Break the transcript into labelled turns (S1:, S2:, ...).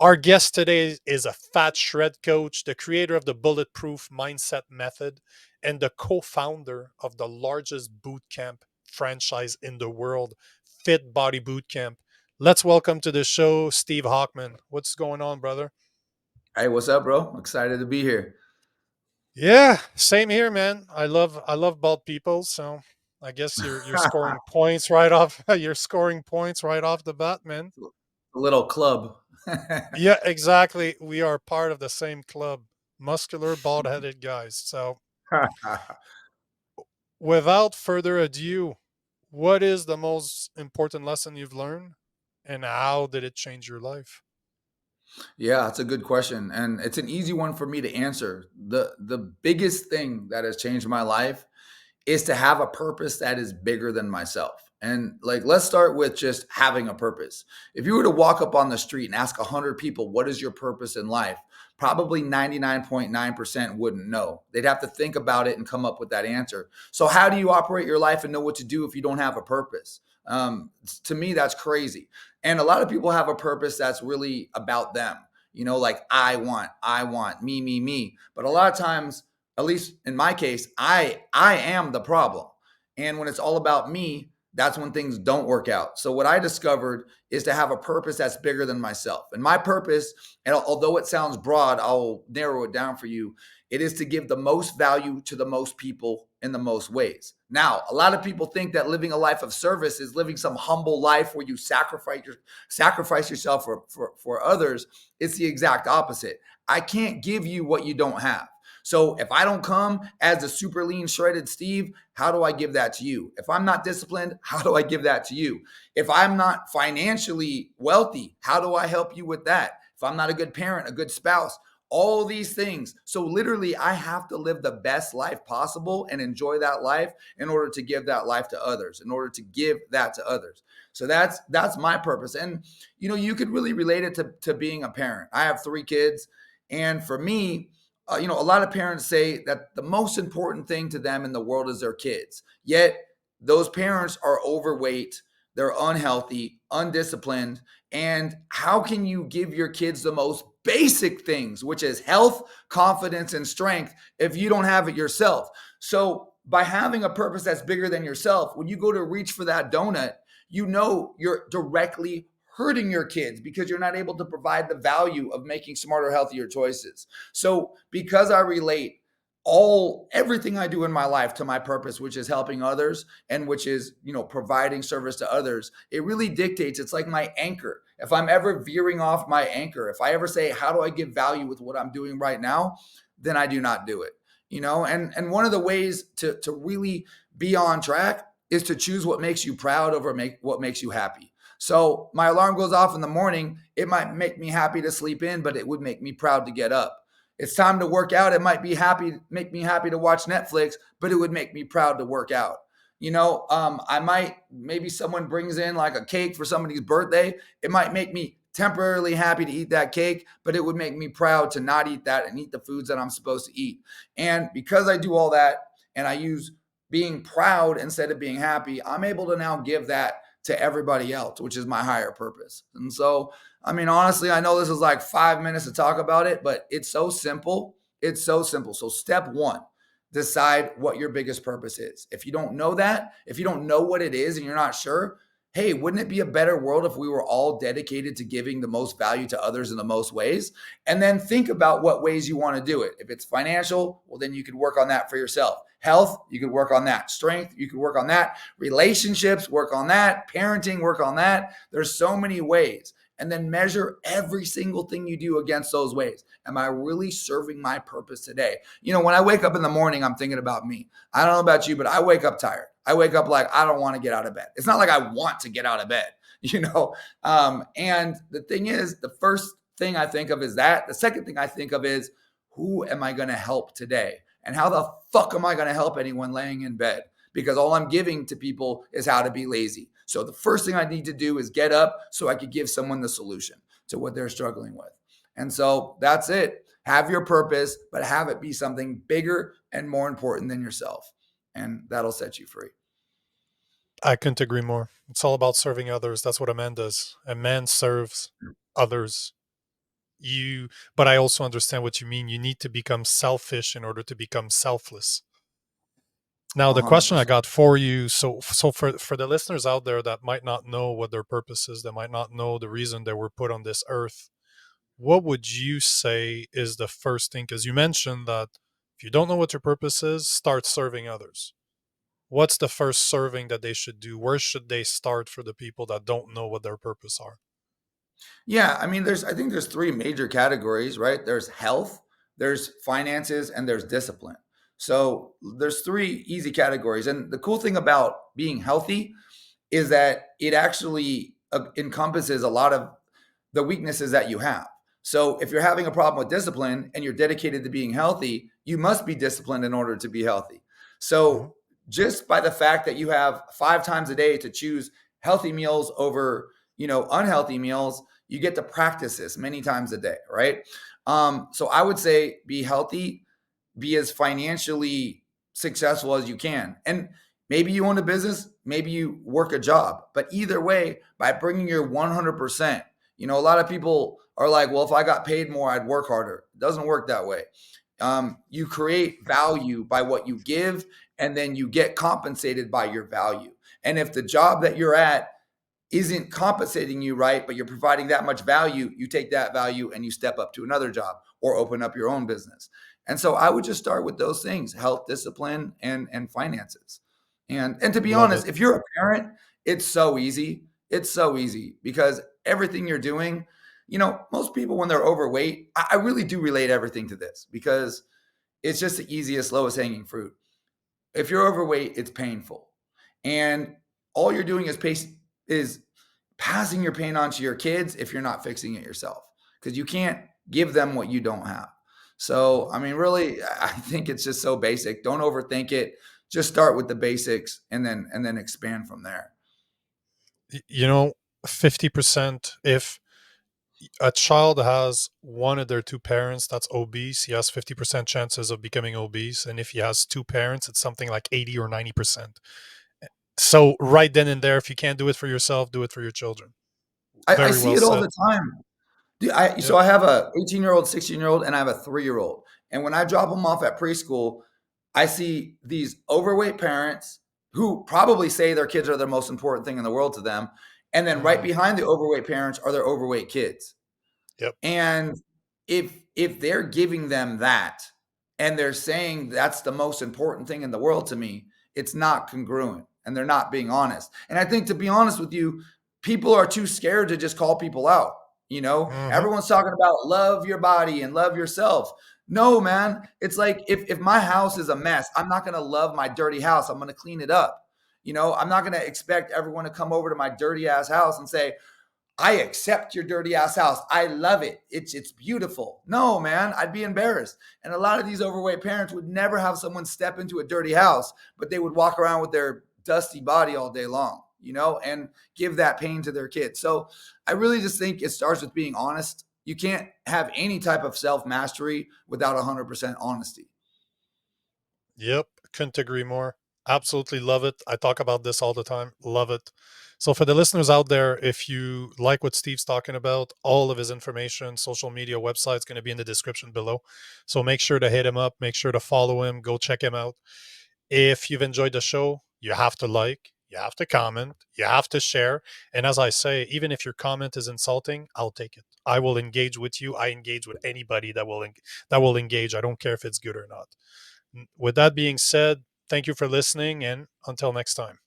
S1: Our guest today is a fat shred coach, the creator of the Bulletproof Mindset Method, and the co founder of the largest boot camp franchise in the world, Fit Body Boot Camp. Let's welcome to the show Steve Hochman. What's going on, brother?
S2: Hey, what's up, bro? Excited to be here.
S1: Yeah, same here, man. I love bald people, so I guess you're scoring points right off. You're scoring points right off the bat, man.
S2: A little club.
S1: Yeah, exactly. We are part of the same club, muscular, bald headed guys. So, without further ado, what is the most important lesson you've learned and how did it change your life?
S2: Yeah, it's a good question, and it's an easy one for me to answer. The biggest thing that has changed my life is to have a purpose that is bigger than myself. And like, let's start with just having a purpose. If you were to walk up on the street and ask 100 people, what is your purpose in life? Probably 99.9% wouldn't know. They'd have to think about it and come up with that answer. So, how do you operate your life and know what to do if you don't have a purpose? To me, that's crazy. And a lot of people have a purpose that's really about them. Like I want, me. But a lot of times, at least in my case, I am the problem. And when it's all about me, that's when things don't work out. So what I discovered is to have a purpose that's bigger than myself. And my purpose, and although it sounds broad, I'll narrow it down for you. It is to give the most value to the most people in the most ways. Now, a lot of people think that living a life of service is living some humble life where you sacrifice yourself for others. It's the exact opposite. I can't give you what you don't have. So if I don't come as a super lean, shredded Steve, how do I give that to you? If I'm not disciplined, how do I give that to you? If I'm not financially wealthy, how do I help you with that? If I'm not a good parent, a good spouse, all these things. So literally, I have to live the best life possible and enjoy that life in order to give that life to others, in order to give that to others. So that's my purpose. And you could really relate it to being a parent. I have 3 kids, and for me, a lot of parents say that the most important thing to them in the world is their kids. Yet those parents are overweight, they're unhealthy, undisciplined. And how can you give your kids the most basic things, which is health, confidence, and strength, if you don't have it yourself? So, by having a purpose that's bigger than yourself, when you go to reach for that donut, you're directly hurting your kids because you're not able to provide the value of making smarter, healthier choices. So because I relate everything I do in my life to my purpose, which is helping others and which is, providing service to others, it really dictates. It's like my anchor. If I'm ever veering off my anchor, if I ever say, how do I give value with what I'm doing right now? Then I do not do it. And one of the ways to really be on track is to choose what makes you proud over what makes you happy. So my alarm goes off in the morning. It might make me happy to sleep in, but it would make me proud to get up. It's time to work out. It might make me happy to watch Netflix, but it would make me proud to work out. Maybe someone brings in like a cake for somebody's birthday. It might make me temporarily happy to eat that cake, but it would make me proud to not eat that and eat the foods that I'm supposed to eat. And because I do all that and I use being proud instead of being happy, I'm able to now give that to everybody else, which is my higher purpose. And so, I mean, honestly, I know this is like 5 minutes to talk about it, but it's so simple. It's so simple. So, step one, decide what your biggest purpose is. If you don't know that, if you don't know what it is and you're not sure, hey, wouldn't it be a better world if we were all dedicated to giving the most value to others in the most ways? And then think about what ways you want to do it. If it's financial, well, then you could work on that for yourself. Health, you could work on that. Strength, you could work on that. Relationships, work on that. Parenting, work on that. There's so many ways. And then measure every single thing you do against those ways. Am I really serving my purpose today? When I wake up in the morning, I'm thinking about me. I don't know about you, but I wake up tired. I wake up like I don't want to get out of bed. It's not like I want to get out of bed, you know. And the thing is, the first thing I think of is that. The second thing I think of is, who am I going to help today? And how the fuck am I going to help anyone laying in bed? Because all I'm giving to people is how to be lazy. So the first thing I need to do is get up so I could give someone the solution to what they're struggling with. And so that's it. Have your purpose, but have it be something bigger and more important than yourself. And that'll set you free.
S1: I couldn't agree more. It's all about serving others. That's what a man does. A man serves others. You, but I also understand what you mean. You need to become selfish in order to become selfless. Now, the question I
S2: 100%.
S1: got for you, so for the listeners out there that might not know what their purpose is, that might not know the reason they were put on this earth, what would you say is the first thing? Because you mentioned that if you don't know what your purpose is, start serving others. What's the first serving that they should do? Where should they start for the people that don't know what their purpose are?
S2: Yeah, I mean, I think there's three major categories, right? There's health, there's finances, and there's discipline. So there's three easy categories. And the cool thing about being healthy is that it actually encompasses a lot of the weaknesses that you have. So if you're having a problem with discipline and you're dedicated to being healthy, you must be disciplined in order to be healthy.
S1: Hmm.
S2: So just by the fact that you have 5 times a day to choose healthy meals over, unhealthy meals, you get to practice this many times a day, right? So I would say be healthy, be as financially successful as you can. And maybe you own a business, maybe you work a job, but either way, by bringing your 100%, a lot of people are like, well, if I got paid more, I'd work harder. It doesn't work that way. You create value by what you give, and then you get compensated by your value. And if the job that you're at isn't compensating you right, but you're providing that much value, you take that value and you step up to another job or open up your own business. And so I would just start with those things: health, discipline, and finances. And to be
S1: Love it.
S2: honest, if you're a parent, it's so easy. It's so easy because everything you're doing, most people when they're overweight, I really do relate everything to this because it's just the easiest, lowest hanging fruit. If you're overweight, it's painful. And all you're doing is passing your pain on to your kids if you're not fixing it yourself, because you can't give them what you don't have. So,
S1: Mhm.
S2: I mean, really, I think it's just so basic. Don't overthink it. Just start with the basics and then expand from there.
S1: You know, 50%, if a child has one of their two parents that's obese, he has 50% chances of becoming obese. And if he has two parents, it's something like 80 or 90%. So, right then and there, if you can't do it for yourself, do it for your children.
S2: I
S1: Very
S2: see
S1: well
S2: it all
S1: said.
S2: the time. So
S1: Yep.
S2: I have a 18-year-old, 16-year-old, and I have a 3-year-old. And when I drop them off at preschool, I see these overweight parents who probably say their kids are the most important thing in the world to them. And then right
S1: Mm,
S2: behind the overweight parents are their overweight kids.
S1: yep.
S2: And if they're giving them that and they're saying that's the most important thing in the world to me, it's not congruent and they're not being honest. And I think, to be honest with you, people are too scared to just call people out.
S1: Hmm.
S2: Everyone's talking about love your body and love yourself. No, man. It's like if my house is a mess, I'm not going to love my dirty house. I'm going to clean it up. I'm not going to expect everyone to come over to my dirty ass house and say, I accept your dirty ass house. I love it. It's beautiful. No, man, I'd be embarrassed. And a lot of these overweight parents would never have someone step into a dirty house, but they would walk around with their dusty body all day long, and give that pain to their kids. So I really just think it starts with being honest. You can't have any type of self mastery without 100% honesty.
S1: Yep. Couldn't agree more. Absolutely love it. I talk about this all the time. Love it. So, for the listeners out there, if you like what Steve's talking about, all of his information, social media, website's going to be in the description below. So, make sure to hit him up, make sure to follow him, go check him out. If you've enjoyed the show, you have to like, you have to comment, you have to share. And as I say, even if your comment is insulting, I'll take it. I will engage with you. I engage with anybody that will engage. I don't care if it's good or not. With that being said, thank you for listening, and until next time.